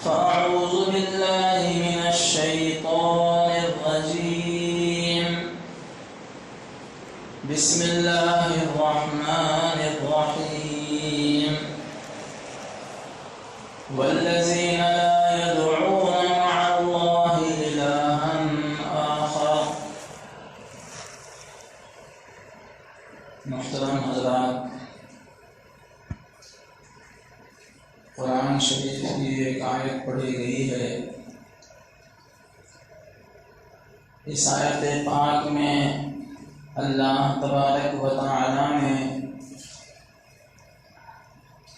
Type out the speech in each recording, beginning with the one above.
فأعوذ بالله من الشيطان الرجيم. بسم الله الرحمن الرحيم. والذين لا يدعون مع الله إلها آخر. محترم حضرات، قرآن شریف کی ایک آیت پڑھی گئی ہے. اس آیت پاک میں اللہ تبارک و تعالی نے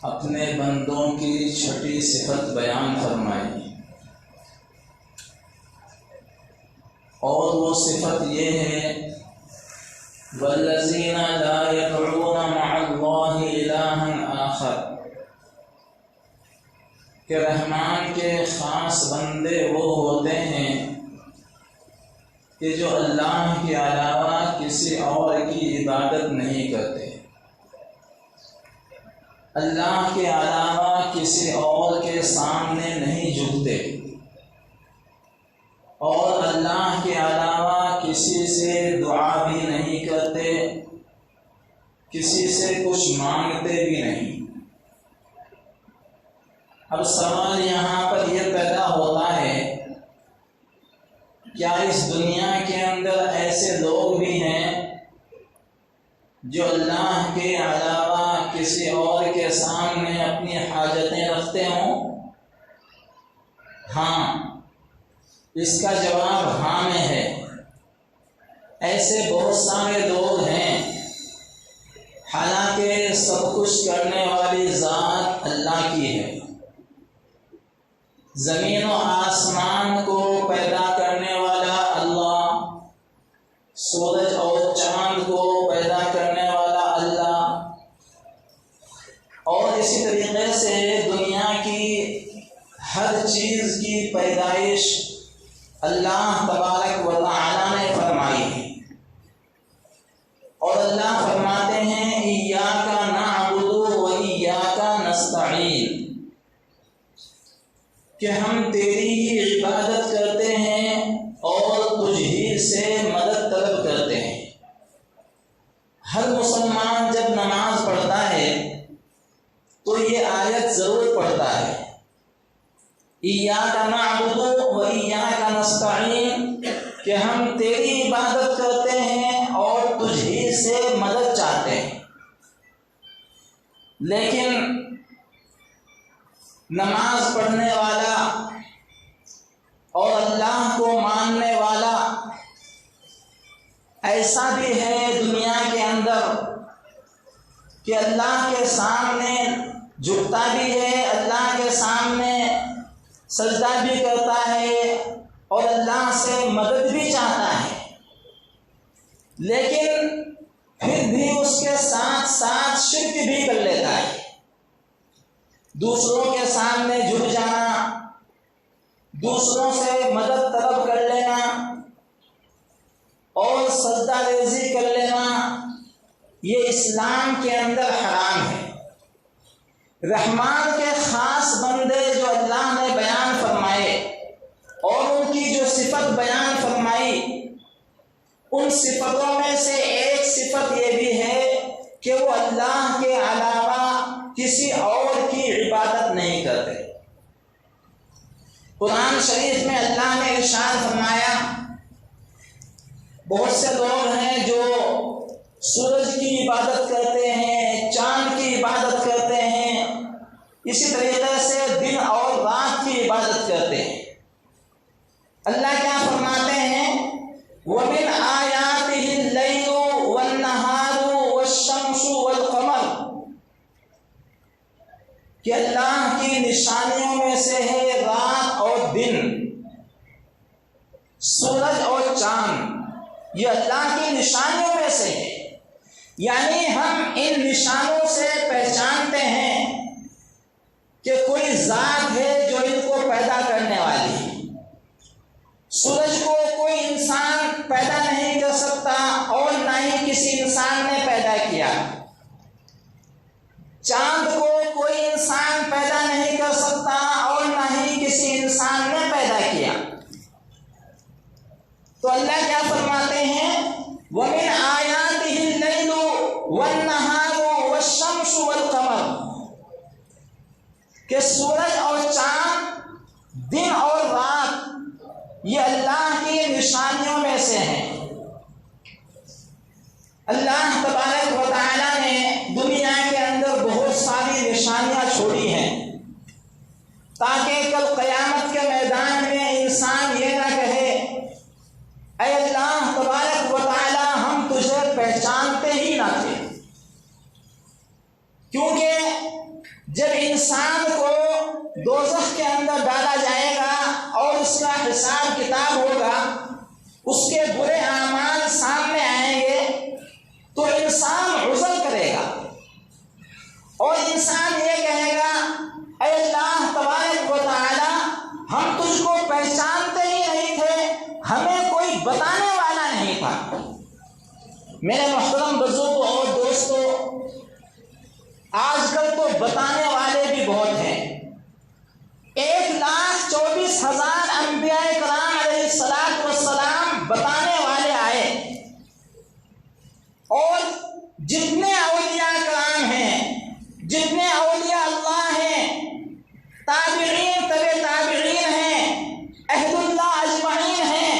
اپنے بندوں کی چھٹی صفت بیان فرمائی، اور وہ صفت یہ ہے والذین لا يدعون مع اللہ الہا آخر، کہ رحمان کے خاص بندے وہ ہوتے ہیں کہ جو اللہ کے علاوہ کسی اور کی عبادت نہیں کرتے، اللہ کے علاوہ کسی اور کے سامنے نہیں جھکتے، اور اللہ کے علاوہ کسی سے دعا بھی نہیں کرتے، کسی سے کچھ مانگتے بھی نہیں. اب سوال یہاں پر یہ پیدا ہوتا ہے، کیا اس دنیا کے اندر ایسے لوگ بھی ہیں جو اللہ کے علاوہ کسی اور کے سامنے اپنی حاجتیں رکھتے ہوں؟ ہاں، اس کا جواب ہاں میں ہے. ایسے بہت سارے لوگ ہیں، حالانکہ سب کچھ کرنے والی ذات اللہ کی ہے. زمین و آسمان کو پیدا کرنے والا اللہ، سورج اور چاند کو پیدا کرنے والا اللہ، اور اسی طریقے سے دنیا کی ہر چیز کی پیدائش اللہ تبارک و تعالی نے فرمائی ہے. اور اللہ فرماتے ہیں ایاک نعبد و ایاک نستعین، کہ ہم تیری ہی عبادت کرتے ہیں اور تجھ ہی سے مدد طلب کرتے ہیں. ہر مسلمان جب نماز پڑھتا ہے تو یہ آیت ضرور پڑھتا ہے، ایاک نعبد و ایاک نستعین، کہ ہم تیری عبادت کرتے ہیں اور تجھ ہی سے مدد چاہتے ہیں. لیکن نماز پڑھنے والا اور اللہ کو ماننے والا ایسا بھی ہے دنیا کے اندر کہ اللہ کے سامنے جھکتا بھی ہے، اللہ کے سامنے سجدہ بھی کرتا ہے اور اللہ سے مدد بھی چاہتا ہے، لیکن پھر بھی اس کے ساتھ ساتھ شرک بھی کر لیتا ہے. دوسروں کے سامنے جھک جانا، دوسروں سے مدد طلب کر لینا اور سجدہ ریزی کر لینا، یہ اسلام کے اندر حرام ہے. رحمان کے خاص بندے جو اللہ نے بیان فرمائے اور ان کی جو صفت بیان فرمائی، ان صفتوں میں سے ایک صفت یہ بھی ہے کہ وہ اللہ کے علاوہ کسی اور کی عبادت نہیں کرتے. قرآن شریف میں اللہ نے ارشاد فرمایا، بہت سے لوگ ہیں جو سورج کی عبادت کرتے ہیں، چاند کی عبادت کرتے ہیں، اسی طریقے سے دن اور رات کی عبادت کرتے ہیں. اللہ کیا فرماتے ہیں؟ وَمِنْ آيَاتِهِ اللَّيْلُ وَالنَّهَارُ وَالشَّمْسُ وَالْقَمَرُ، کہ اللہ کی نشانیوں میں سے ہے رات اور دن، سورج اور چاند، یہ اللہ کی نشانیوں میں سے ہے. یعنی ہم ان نشانوں سے پہچانتے ہیں کہ کوئی ذات ہے جو ان کو پیدا کرنے والی ہے. سورج کو کوئی انسان پیدا نہیں کر سکتا اور نہ ہی کسی انسان نے پیدا کیا. چاند کو کوئی انسان پیدا نہیں کر سکتا اور نہ ہی کسی تو اللہ کیا فرماتے ہیں؟ وَمِنْ آيَاتِهِ اللَّيْلُ وَالنَّهَارُ وَالشَّمْسُ وَالْقَمَرُ، کہ سورج اور چاند، دن اور رات، یہ اللہ کی نشانیوں میں سے ہیں۔ اللہ تبارک و تعالیٰ نے دنیا کے اندر بہت ساری نشانیاں چھوڑی ہیں تاکہ کل قیامت کے میدان میں انسان یہ نہ کہے اے اللہ تبارک و تعالیٰ ہم تجھے پہچانتے ہی نہ تھے۔ کیونکہ جب انسان کو دوزخ کے اندر ڈالا جائے گا اور اس کا حساب کتاب ہوگا، اس کے برے اعمال سامنے آئیں گے تو انسان عذر کرے گا اور انسان یہ کہے گا اے اللہ تبارک و تعالی ہم تجھ کو پہچانتے ہی نہیں تھے، ہمیں کوئی بتانے والا نہیں تھا۔ میرے محترم بزرگوں اور دوستوں، آج کل تو بتانے والے بھی بہت ہیں۔ 1,24,000 انبیاء کرام علیہ الصلوۃ والسلام بتانے والے آئے، اور جتنے اولیاء کرام ہیں، جتنے اولیاء اللہ ہیں، تابعین تبع تابعین ہیں، اہل اللہ اجمعین ہیں،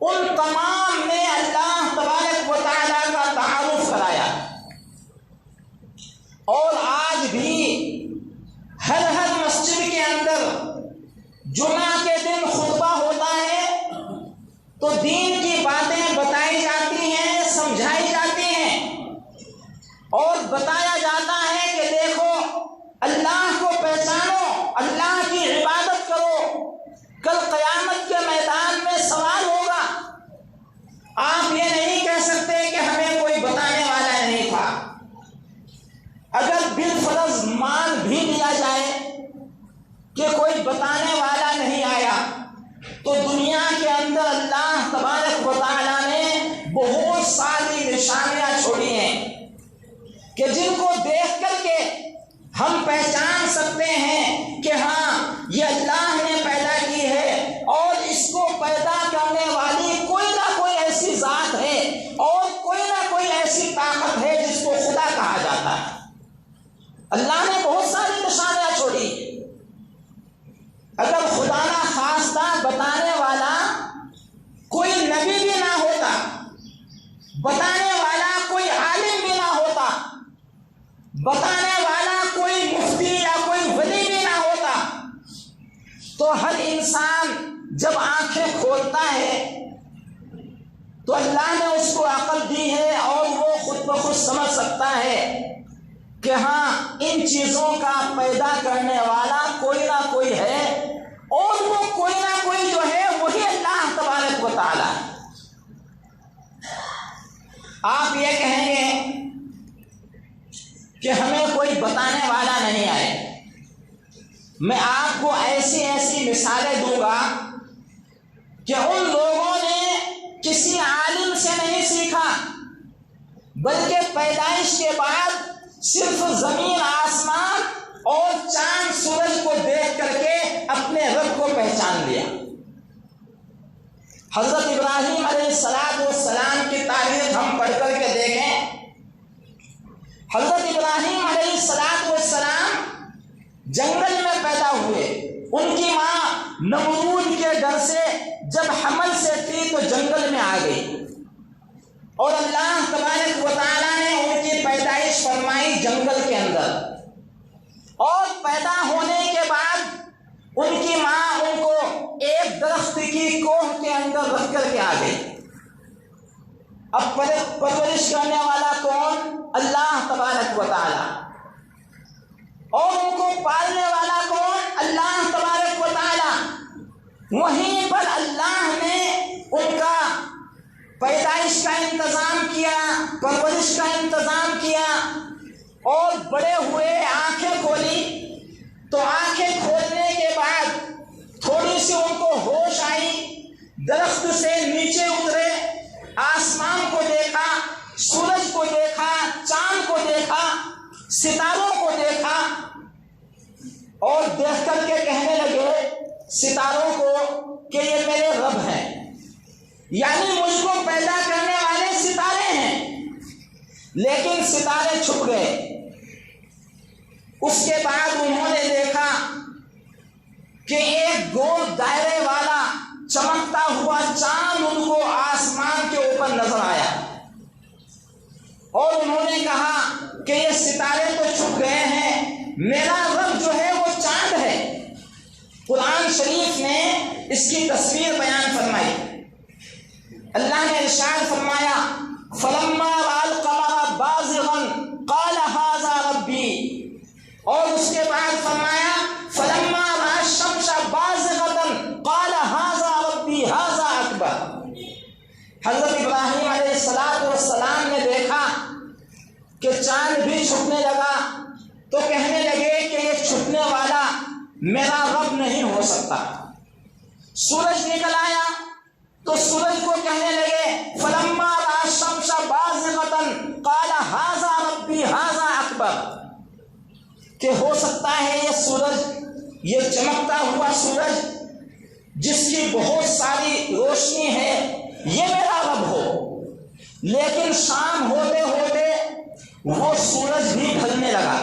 ان تمام نے اللہ تبارک و تعالیٰ کا تعارف کرایا۔ اور آج بھی ہر مسجد کے اندر جمعہ کے دن خطبہ ہوتا ہے تو دین کی باتیں بتائی جاتی ہیں، سمجھائی جاتی ہیں، اور بتایا جاتا ہے کہ دیکھو اللہ کو پہچانو، اللہ کی عبادت کرو، کل قیامت کے میدان میں سوال ہوگا۔ آپ یہ نہیں کہہ سکتے کہ ہمیں کوئی بتانے والا نہیں تھا۔ اگر بالفرض مان بھی لیا جائے کہ کوئی بتانے والا نہیں آیا، تو دنیا کے اندر اللہ تبارک و تعالیٰ نے بہت ساری نشانیاں چھوڑی ہیں کہ جن کو دیکھ کر کے ہم پہچان سکتے ہیں کہ ہاں یہ اللہ نے پیدا کی ہے، اور اس کو پیدا کرنے والی کوئی نہ کوئی ایسی ذات ہے اور کوئی نہ کوئی ایسی طاقت ہے جس کو خدا کہا جاتا ہے۔ اللہ نے بہت ساری نشانیاں چھوڑی۔ اگر خدا نہ خواستہ بتانے والا کوئی نبی بھی نہ ہوتا، بتانے والا کوئی عالم بھی نہ ہوتا، بتانے والا کوئی مفتی یا کوئی ولی بھی نہ ہوتا، تو ہر انسان جب آنکھیں کھولتا ہے تو اللہ نے اس کو عقل دی ہے اور وہ خود بخود سمجھ سکتا ہے کہ ہاں ان چیزوں کا پیدا کرنے والا کوئی نہ کوئی ہے، اور وہ کوئی نہ کوئی جو ہے وہی اللہ تبارک و تعالی ہے۔ آپ یہ کہیں گے کہ ہمیں کوئی بتانے والا نہیں آئے، میں آپ کو ایسی مثالیں دوں گا کہ ان لوگوں نے کسی عالم سے نہیں سیکھا، بلکہ پیدائش کے بعد صرف زمین آسمان اور چاند سورج کو دیکھ کر کے اپنے رب کو پہچان لیا۔ حضرت ابراہیم علیہ السلام کی تاریخ ہم پڑھ کر کے دیکھیں۔ حضرت ابراہیم علیہ السلام جنگل میں پیدا ہوئے، ان کی ماں نمرود کے ڈر سے جب حمل سے تھی تو جنگل میں آ گئی، اور اللہ تبارک و تعالیٰ نے ان کی پیدائش فرمائی جنگل کے اندر، اور پیدا ہونے کے بعد ان کی ماں ان کو ایک درخت کی کوہ کے اندر رکھ کر کے آ گئی۔ اب پرورش کرنے والا کون؟ اللہ تبارک و تعالیٰ، اور ان کو پالنے والا کون؟ اللہ تبارک و تعالیٰ۔ وہیں پر اللہ نے ان کا پیدائش کا انتظام کیا، پرورش کا انتظام کیا، اور بڑے ہوئے آنکھیں کھولی، تو آنکھیں کھولنے کے بعد تھوڑی سی ان کو ہوش آئی، درخت سے نیچے اترے، آسمان کو دیکھا، سورج کو دیکھا، چاند کو دیکھا، ستاروں کو دیکھا، اور دیکھ کر کے کہنے لگے ستاروں کو کہ یہ میرے رب ہیں، یعنی مجھ کو پیدا کرنے والے ستارے ہیں، لیکن ستارے چھپ گئے۔ اس کے بعد انہوں نے دیکھا کہ ایک گول دائرے والا چمکتا ہوا چاند ان کو آسمان کے اوپر نظر آیا، اور انہوں نے کہا کہ یہ ستارے تو چھپ گئے ہیں، میرا رب جو ہے وہ چاند ہے۔ قرآن شریف نے اس کی تصویر بیان فرمائی۔ اللہ نے ارشاد فرمایا فلما رأى القمر بازغا قال هذا ربی، اور اس کے بعد فرمایا فلما رأى الشمس بازغة قال هذا ربی هذا اکبر۔ حضرت ابراہیم علیہ السلام نے دیکھا کہ چاند بھی چھپنے لگا تو کہنے لگے کہ یہ چھپنے والا میرا رب نہیں ہو سکتا۔ سورج نکل آیا تو سورج کو کہنے لگے فلما رأى الشمس بازغة قال هذا ربی هذا اکبر، کہ ہو سکتا ہے یہ سورج، یہ چمکتا ہوا سورج جس کی بہت ساری روشنی ہے، یہ میرا رب ہو۔ لیکن شام ہوتے ہوتے وہ سورج بھی ڈھلنے لگا،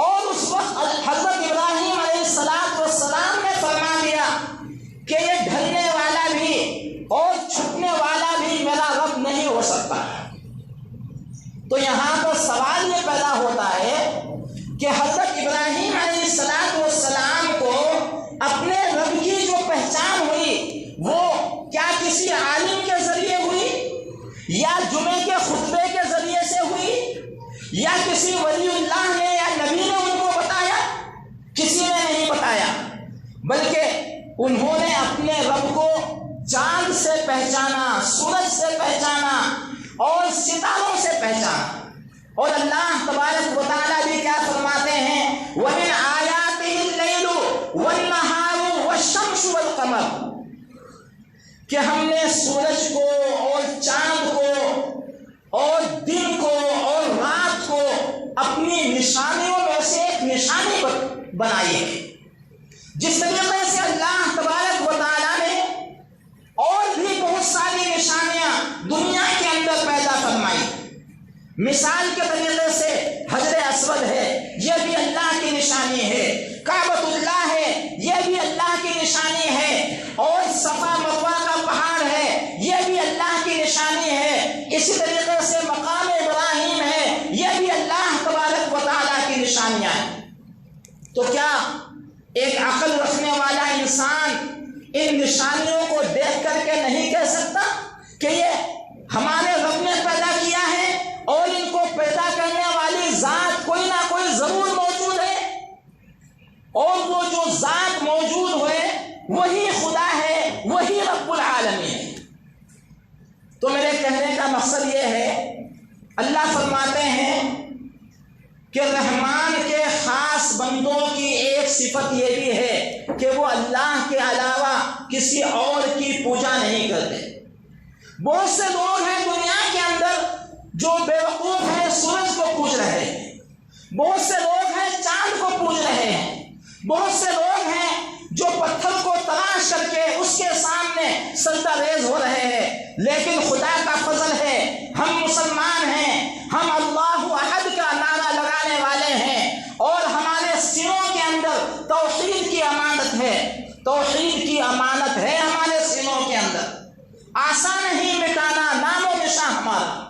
اور اس وقت حضرت ابراہیم علیہ السلام نے فرما دیا کہ یہ ڈھلنے والا بھی اور چھپنے والا بھی میرا رب نہیں ہو سکتا۔ تو یہاں پر سوال یہ پیدا ہوتا ہے کہ حضرت ابراہیم علیہ السلام کو اپنے رب کی جو پہچان ہوئی وہ کیا کسی عالم کے ذریعے ہوئی، یا جمعے کے خطبے کے ذریعے سے ہوئی، یا کسی ولی اللہ نے یا نبی نے ان کو بتایا؟ کسی نے نہیں بتایا، بلکہ انہوں نے اپنے رب کو چاند سے پہچانا، سورج سے پہچانا اور ستاروں سے پہچانا۔ اور اللہ تبارک و تعالیٰ بھی کیا فرماتے ہیں وَمِنْ آيَاتِهِ اللَّيْلُ وَالنَّهَارُ وَالشَّمْسُ وَالْقَمَرُ، کہ ہم نے سورج کو اور چاند کو اور دن کو اور رات کو اپنی نشانیوں میں سے ایک نشانی بنائی ہے۔ جس طریقے سے اللہ تبارک و تعالیٰ نے اور بھی بہت ساری نشانیاں دنیا کے اندر پیدا فرمائی۔ مثال کے طریقے سے حجر اسود ہے، یہ بھی اللہ کی نشانی ہے، کعبۃ اللہ ہے، یہ بھی اللہ کی نشانی ہے، اور صفا مروہ کا پہاڑ ہے، یہ بھی اللہ کی نشانی ہے۔ اسی طریقے سے مقام ابراہیم ہے، یہ بھی اللہ تبارک و تعالیٰ کی نشانیاں ہیں۔ تو کیا ایک عقل رکھنے والا انسان ان نشانیوں کو دیکھ کر کے نہیں کہہ سکتا کہ یہ ہمارے رب نے پیدا کیا ہے اور ان کو پیدا کرنے والی ذات کوئی نہ کوئی ضرور موجود ہے، اور وہ جو ذات موجود ہوئے وہی خدا ہے، وہی رب العالمین ہے؟ تو میرے کہنے کا مقصد یہ ہے، اللہ فرماتے ہیں کہ رحمان کے خاص بندوں کی ایک صفت یہ بھی ہے کہ وہ اللہ کے علاوہ کسی اور کی پوجا نہیں کرتے۔ بہت سے لوگ ہیں دنیا کے اندر جو بیوقوف ہیں، سورج کو پوج رہے ہیں، بہت سے لوگ ہیں چاند کو پوج رہے ہیں، بہت سے لوگ ہیں جو پتھر کو تلاش کر کے اس کے سامنے سجدہ ریز ہو رہے ہیں۔ لیکن خدا کا فضل ہے، ہم مسلمان ہیں، ہم اللہ احد کا نعرہ لگانے والے ہیں، اور ہمارے سینوں کے اندر توحید کی امانت ہے، توحید کی امانت ہے ہمارے سینوں کے اندر، آسان نہیں مٹانا نام و نشان ہمارا۔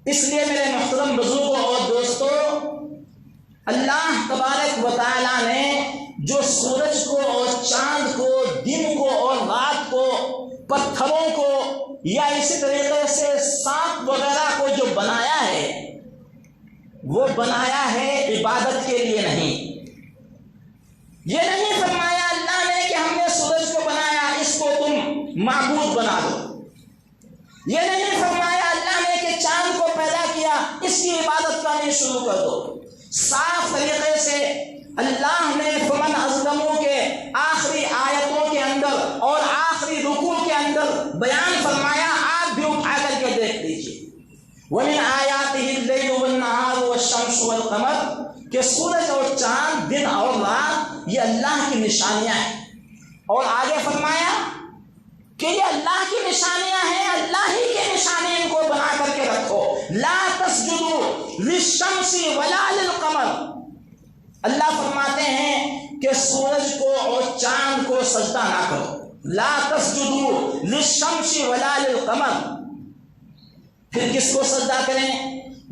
اس لیے میرے محترم بزرگوں اور دوستوں، اللہ تبارک و تعالیٰ نے جو سورج کو اور چاند کو، دن کو اور رات کو، پتھروں کو یا اسی طریقے سے سانپ وغیرہ کو جو بنایا ہے، وہ بنایا ہے عبادت کے لیے نہیں۔ یہ نہیں فرمایا اللہ نے کہ ہم نے سورج کو بنایا، اس کو تم معبود بنا دو۔ یہ نہیں فرمایا اللہ نے کہ چاند کو پیدا کیا، اس کی عبادت کرنی شروع کر دو۔ صاف طریقے سے اللہ نے فمن ازلموں کے آخری آیتوں کے اندر اور آخری رکوع کے اندر بیان فرمایا، آپ بھی اٹھا کر کے دیکھ لیجیے وَمِنْ آيَاتِهِ اللَّيْلُ وَالنَّهَارُ وَالشَّمْسُ وَالْقَمَرُ، کہ سورج اور چاند، دن اور رات یہ اللہ کی نشانیاں ہیں۔ اور آگے فرمایا کہ یہ اللہ کی نشانیاں ہیں، اللہ ہی کے نشانے ان کو بنا کر کے رکھو. لا تسجدوا للشمس ولا للقمر. اللہ فرماتے ہیں کہ سورج کو اور چاند کو سجدہ نہ کرو. لا تسجدوا للشمس ولا للقمر. پھر کس کو سجدہ کریں؟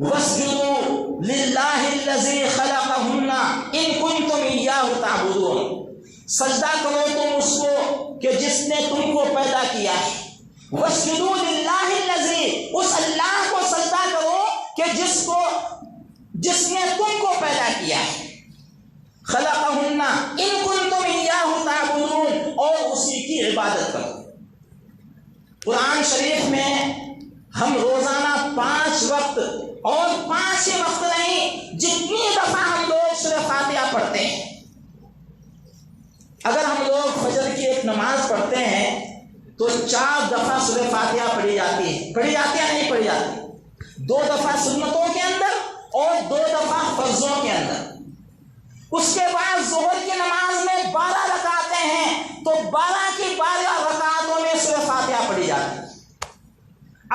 واسجدوا للہ الذی خلقہن ان کنتم ایاہ تعبدون. سجدہ کرو تم اس کو کہ جس نے تم کو پیدا کیا ہے. واسجدوا للہ الذی، اس اللہ کو سجدہ کرو کہ جس نے تم کو پیدا کیا ہے. خلقہن ان کنتم ایاہ تعبدون، اور اسی کی عبادت کرو. قرآن شریف میں ہم روزانہ 5 وقت، اور 5 ہی وقت نہیں، جتنی دفعہ ہم لوگ سورہ فاتحہ پڑھتے ہیں. اگر ہم لوگ فجر کی ایک نماز پڑھتے ہیں تو 4 دفعہ سورہ فاتحہ پڑھی جاتی ہے. پڑھی جاتی ہے نہیں پڑھی جاتی؟ 2 دفعہ سنتوں کے اندر اور 2 دفعہ فرضوں کے اندر. اس کے بعد ظہر کی نماز میں 12 رکعتیں ہیں تو 12 کی 12 رکعتوں میں سورہ فاتحہ پڑھی جاتی ہے.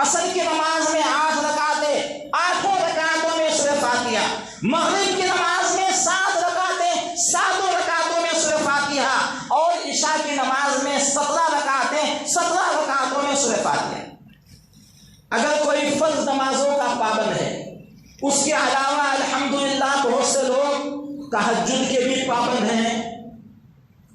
عصر کی نماز میں 8 رکعتیں، 8 رکعتوں میں سورہ فاتحہ. مغرب کی نماز میں 7 رکعتیں، 7 رکعتوں میں سورہ فاتحہ. اور عشاء کی نماز میں 17 رکعتیں، 17 رکعتوں میں سورہ فاتحہ. اگر کوئی فرض نمازوں کا پابند ہے، اس کے علاوہ الحمدللہ بہت سے لوگ تہجد کے بھی پابند ہیں،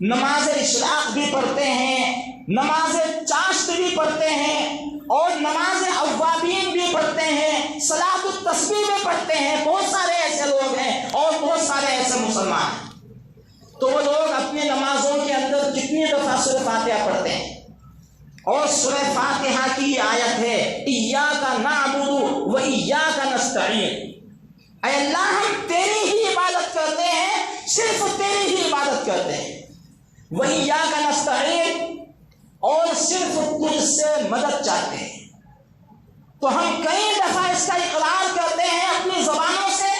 نماز اشراق بھی پڑھتے ہیں، نماز چاشت بھی پڑھتے ہیں، اور نماز اوابین بھی پڑھتے ہیں، صلاۃ التسبیح بھی پڑھتے ہیں. بہت سارے ایسے لوگ ہیں اور بہت سارے ایسے مسلمان ہیں. تو وہ لوگ اپنی نمازوں کے اندر کتنی دفعہ سورہ فاتحہ پڑھتے ہیں. اور سورہ فاتحہ کی آیت ہے ایاک نعبد و ایاک نستعین. اے اللہ ہم تیری ہی عبادت کرتے ہیں، صرف تیری ہی عبادت کرتے ہیں. وَإِيَّاكَ نَسْتَعِينُ، اور صرف تجھ سے مدد چاہتے ہیں. تو ہم کئی دفعہ اس کا اقرار کرتے ہیں اپنی زبانوں سے،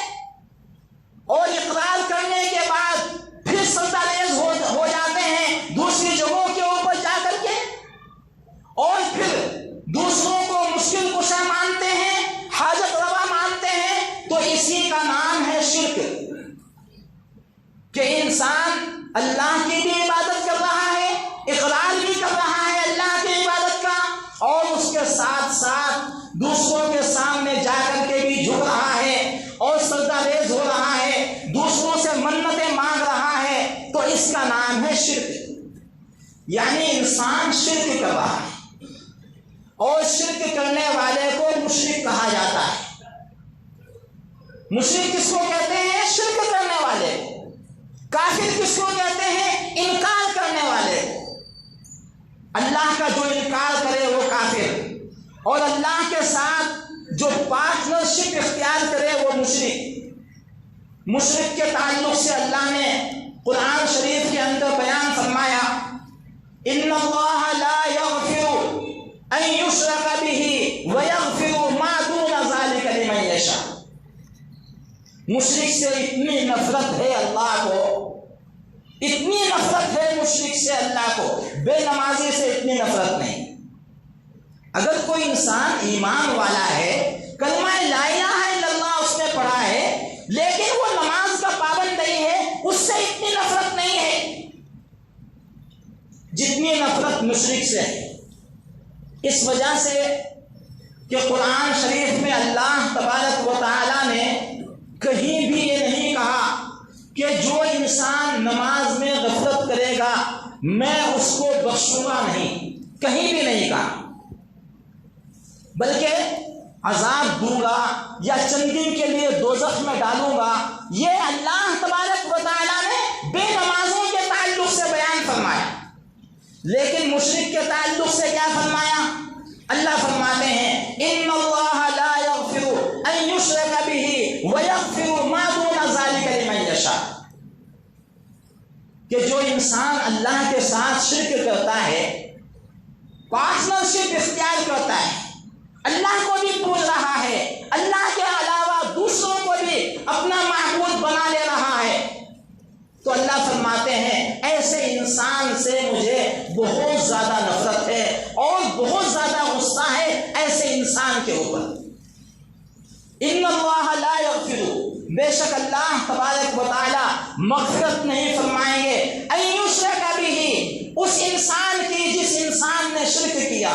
اور اقرار کرنے کے بعد پھر سجدہ ریز ہو جاتے ہیں دوسری جگہوں کے اوپر جا کر کے، اور پھر دوسروں کو مشکل کشا مانتے ہیں، حاجت روا مانتے ہیں. تو اسی کا نام ہے شرک، کہ انسان اللہ کی بھی عبادت کر رہا ہے، اقرار بھی کر رہا ہے اللہ کی عبادت کا، اور اس کے ساتھ ساتھ دوسروں کے سامنے جا کر کے بھی جھک رہا ہے اور سجدہ ریز ہو رہا ہے، دوسروں سے منتیں مانگ رہا ہے. تو اس کا نام ہے شرک. یعنی انسان شرک کر رہا ہے، اور شرک کرنے والے کو مشرک کہا جاتا ہے. مشرک کس کو کہتے ہیں؟ شرک کرنے والے. کافر کس کو کہتے ہیں؟ انکار کرنے والے. اللہ کا جو انکار کرے وہ کافر، اور اللہ کے ساتھ جو پارٹنرشپ اختیار کرے وہ مشرک. مشرک کے تعلق سے اللہ نے قرآن شریف کے اندر بیان فرمایا ان اللہ لا یغفر ان یشرک بہ ویغفر ما دون ذلک لمن یشاء. مشرک سے اتنی نفرت ہے اللہ کو، اتنی نفرت ہے مشرک سے اللہ کو، بے نمازی سے اتنی نفرت نہیں. اگر کوئی انسان ایمان والا ہے، کلمہ لا الہ الا اللہ اس نے پڑھا ہے، لیکن وہ نماز کا پابند نہیں ہے، اس سے اتنی نفرت نہیں ہے جتنی نفرت مشرک سے ہے. اس وجہ سے کہ قرآن شریف میں اللہ تبارک و تعالی نے کہیں بھی یہ نہیں کہا کہ جو انسان نماز میں غفلت کرے گا میں اس کو بخشوں گا، نہیں، کہیں بھی نہیں کہا. بلکہ عذاب دوں گا یا چند دن کے لیے دوزخ میں ڈالوں گا، یہ اللہ تبارک و تعالیٰ نے بے نمازوں کے تعلق سے بیان فرمایا. لیکن مشرک کے تعلق سے کیا فرمایا؟ اللہ فرماتے ہیں ان اللہ لا یغفر ان یشرک بہ ویغفر ما دون ذلک لمن یشاء. کہ جو انسان اللہ کے ساتھ شرک کرتا ہے، پارٹنرشپ اختیار کرتا ہے، اللہ کو بھی بھول رہا ہے، اللہ کے علاوہ دوسروں کو بھی اپنا معبود بنا لے رہا ہے، تو اللہ فرماتے ہیں ایسے انسان سے مجھے بہت زیادہ نفرت ہے کے اوپر۔ ان اللہ لا یغفر، بے شک اللہ تبارک و تعالی مغفرت نہیں فرمائیں گے، ان یشرک بہ، اس انسان کی جس انسان نے شرک کیا،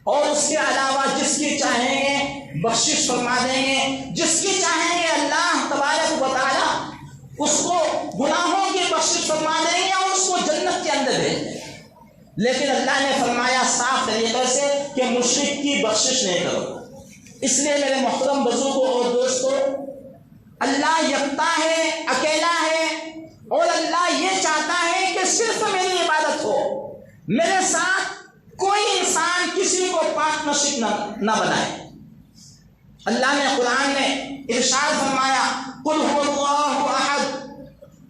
اور اس کے علاوہ جس کی چاہیں گے بخشش فرما دیں گے، جس کی چاہیں گے اللہ تبارک و تعالی اس کو گناہوں کی بخشش فرما دیں گے اور اس کو جنت کے اندر بھیج دیں گے۔ لیکن اللہ نے فرمایا صاف طریقے سے کہ مشرک کی بخشش نہیں کرو۔ اس لیے میرے محترم بزرگوں اور دوستوں، اللہ یکتا ہے، اکیلا ہے، اور اللہ یہ چاہتا ہے کہ صرف میری عبادت ہو، میرے ساتھ کوئی انسان کسی کو پاک نشک نہ بنائے۔ اللہ نے قرآن میں ارشاد فرمایا قل هو اللہ احد،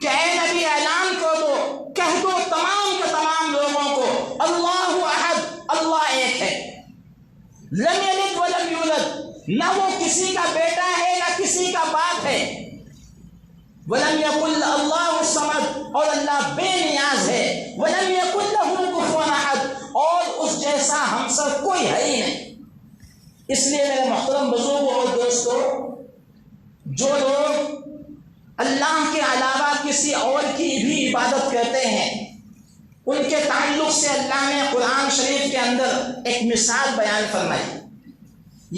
کہ اے نبی اعلان کر دو، کہہ دو تمام کے تمام لوگوں کو اللہ احد، اللہ ایک ہے، لم یلد ولم یولد، نہ وہ کسی کا بیٹا ہے نہ کسی کا باپ ہے، ولم یکن اللہ الصمد، اور اللہ بے نیاز ہے، ولم یکن لہ کفوا احد، اور اس جیسا ہم سب کوئی ہے ہی نہیں۔ اس لیے میرے محترم بزرگوں اور دوستوں، جو لوگ اللہ کے علاوہ کسی اور کی بھی عبادت کرتے ہیں، ان کے تعلق سے اللہ نے قرآن شریف کے اندر ایک مثال بیان فرمائی،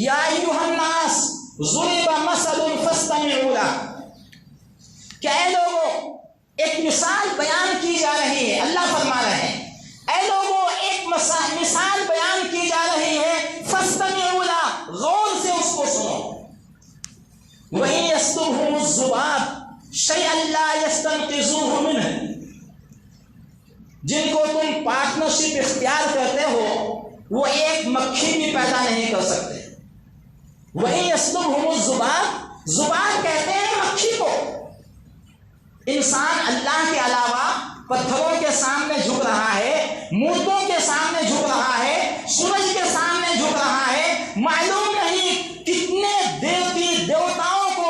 یا ایھا الناس ضرب مثل فاستمعوا لہ، کہ اے لوگوں ایک مثال بیان کی جا رہی ہے، اللہ فرما رہے ہیں اے لوگوں ایک مثال بیان کی جا رہی ہے، فاستمعوا لہ، غور سے اس کو سنو، وَإِن يَسْلُبْهُمُ الذُّبَابُ شَيْئًا لَّا يَسْتَنقِذُوهُ مِنْهُ، جن کو تم پارٹنرشپ اختیار کرتے ہو وہ ایک مکھی بھی پیدا نہیں کر سکتے۔ وَإِن يَسْلُبْهُمُ الذُّبَابُ، ذباب کہتے ہیں مکھی کو۔ انسان اللہ کے علاوہ پتھروں کے سامنے جھک رہا ہے، مردوں کے سامنے جھک رہا ہے، سورج کے سامنے جھک رہا ہے، معلوم نہیں کتنے دیوتاؤں کو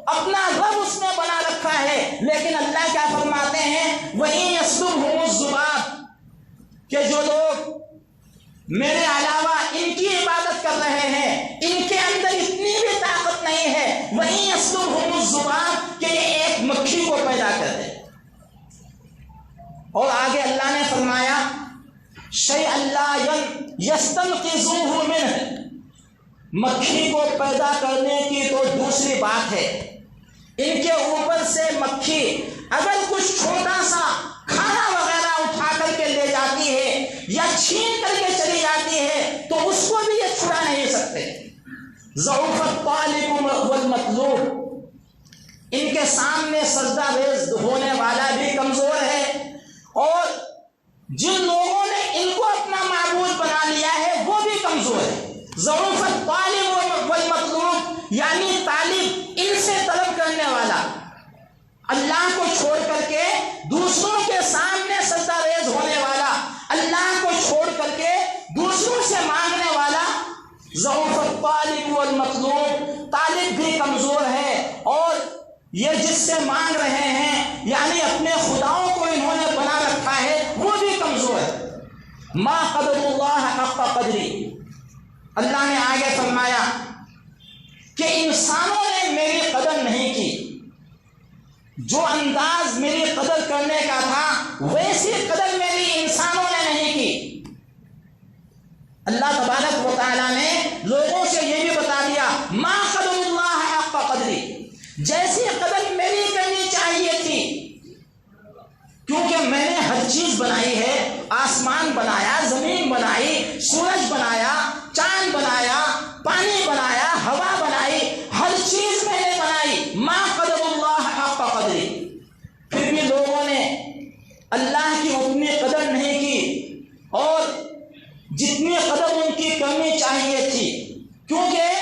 اپنا رب اس نے بنا رکھا ہے، لیکن اللہ کیا فرماتے ہیں وَإِن يَسْلُبْهُمُ الذُّبَابُ، کہ جو لوگ میرے علاوہ ان کی عبادت کر رہے ہیں، ان کے اندر اتنی بھی طاقت نہیں ہے، وَإِن يَسْلُبْهُمُ الذُّبَابُ، کہ یہ ایک مکھی کو پیدا کر دے۔ اور آگے اللہ نے فرمایا شیئا لا یستنقذوہ منہ، مکھی کو پیدا کرنے کی تو دوسری بات ہے، ان کے اوپر سے مکھی اگر کچھ چھوٹا سا کھانا وغیرہ اٹھا کر کے لے جاتی ہے یا چھین کر کے چلی جاتی ہے تو اس کو بھی یہ چھڑا نہیں سکتے۔ ضعف الطالب والمطلوب، ان کے سامنے سجدہ ریز ہونے والا بھی کمزور ہے، اور جن لوگوں نے ان کو اپنا معبود بنا لیا ہے وہ بھی کمزور ہے۔ ضعف الطالب والمطلوب، یعنی طالب ان سے طلب کرنے والا، اللہ کو چھوڑ کر کے دوسروں کے سامنے سجدہ ریز ہونے والا، اللہ کو چھوڑ کر کے دوسروں سے مانگنے والا، ضعف الطالب والمطلوب، طالب بھی کمزور ہے، اور یہ جس سے مانگ رہے ہیں یعنی اپنے خداؤں کو انہوں نے بنا رکھا ہے وہ بھی کمزور ہے۔ ما قدر اللہ حق قدری، اللہ نے آگے فرمایا کہ انسانوں نے میری قدر نہیں کی، جو انداز میری قدر کرنے کا تھا ویسی قدر میری انسانوں نے نہیں کی۔ اللہ تبارک و تعالیٰ نے لوگوں سے یہ بھی بتا دیا ما قدر اللہ حق قدری، جیسی قدر میری کرنی چاہیے تھی، کیونکہ میں نے ہر چیز بنائی ہے، آسمان بنایا، زمین بنائی، سورج بنایا، چاند بنایا، پانی بنایا، ہوا بنائی، ہر چیز میں نے بنائی، ما قدر اللہ حق قدری، پھر بھی لوگوں نے اللہ کی اتنی قدر نہیں کی اور جتنی قدر ان کی کرنی چاہیے تھی، کیونکہ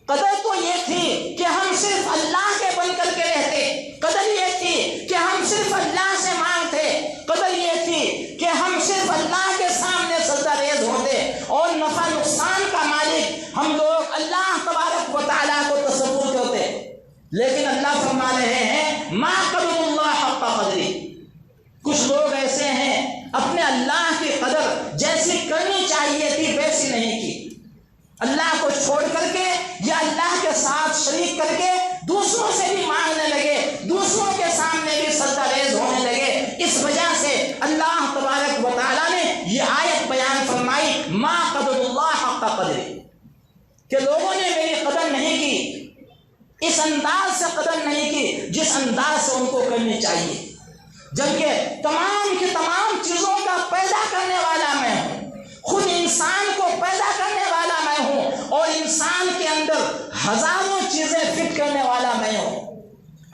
قدر تو یہ تھی کہ ہم صرف اللہ کے بن کر کے رہتے، قدر یہ تھی کہ ہم صرف اللہ سے مانگتے، قدر یہ تھی کہ ہم صرف اللہ کے سامنے سجدہ ریز ہوتے، اور نفع نقصان کا مالک ہم لوگ اللہ تبارک و تعالیٰ کو تصور کرتے۔ لیکن اللہ فرما رہے ہیں ما قدر اللہ حق قدری، کچھ لوگ ایسے ہیں اپنے اللہ اللہ کو چھوڑ کر کے یا اللہ کے ساتھ شریک کر کے دوسروں سے بھی مانگنے لگے، دوسروں کے سامنے بھی سجدہ ریز ہونے لگے۔ اس وجہ سے اللہ تبارک و تعالیٰ نے یہ آیت بیان فرمائی، ما قدر اللہ حق قدر، کہ لوگوں نے میری قدر نہیں کی، اس انداز سے قدر نہیں کی جس انداز سے ان کو کرنی چاہیے، جبکہ تمام کی تمام چیزوں کا پیدا کرنے والا میں ہوں، خود انسان کو پیدا کرنے والا میں ہوں، اور انسان کے اندر ہزاروں چیزیں فٹ کرنے والا میں ہوں۔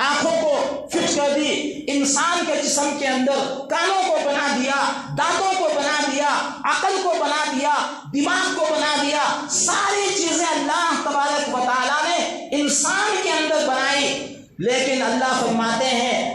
آنکھوں کو فٹ کر دی، انسان کے جسم کے اندر کانوں کو بنا دیا، دانتوں کو بنا دیا، عقل کو بنا دیا، دماغ کو بنا دیا، ساری چیزیں اللہ تبارک و تعالیٰ نے انسان کے اندر بنائی، لیکن اللہ فرماتے ہیں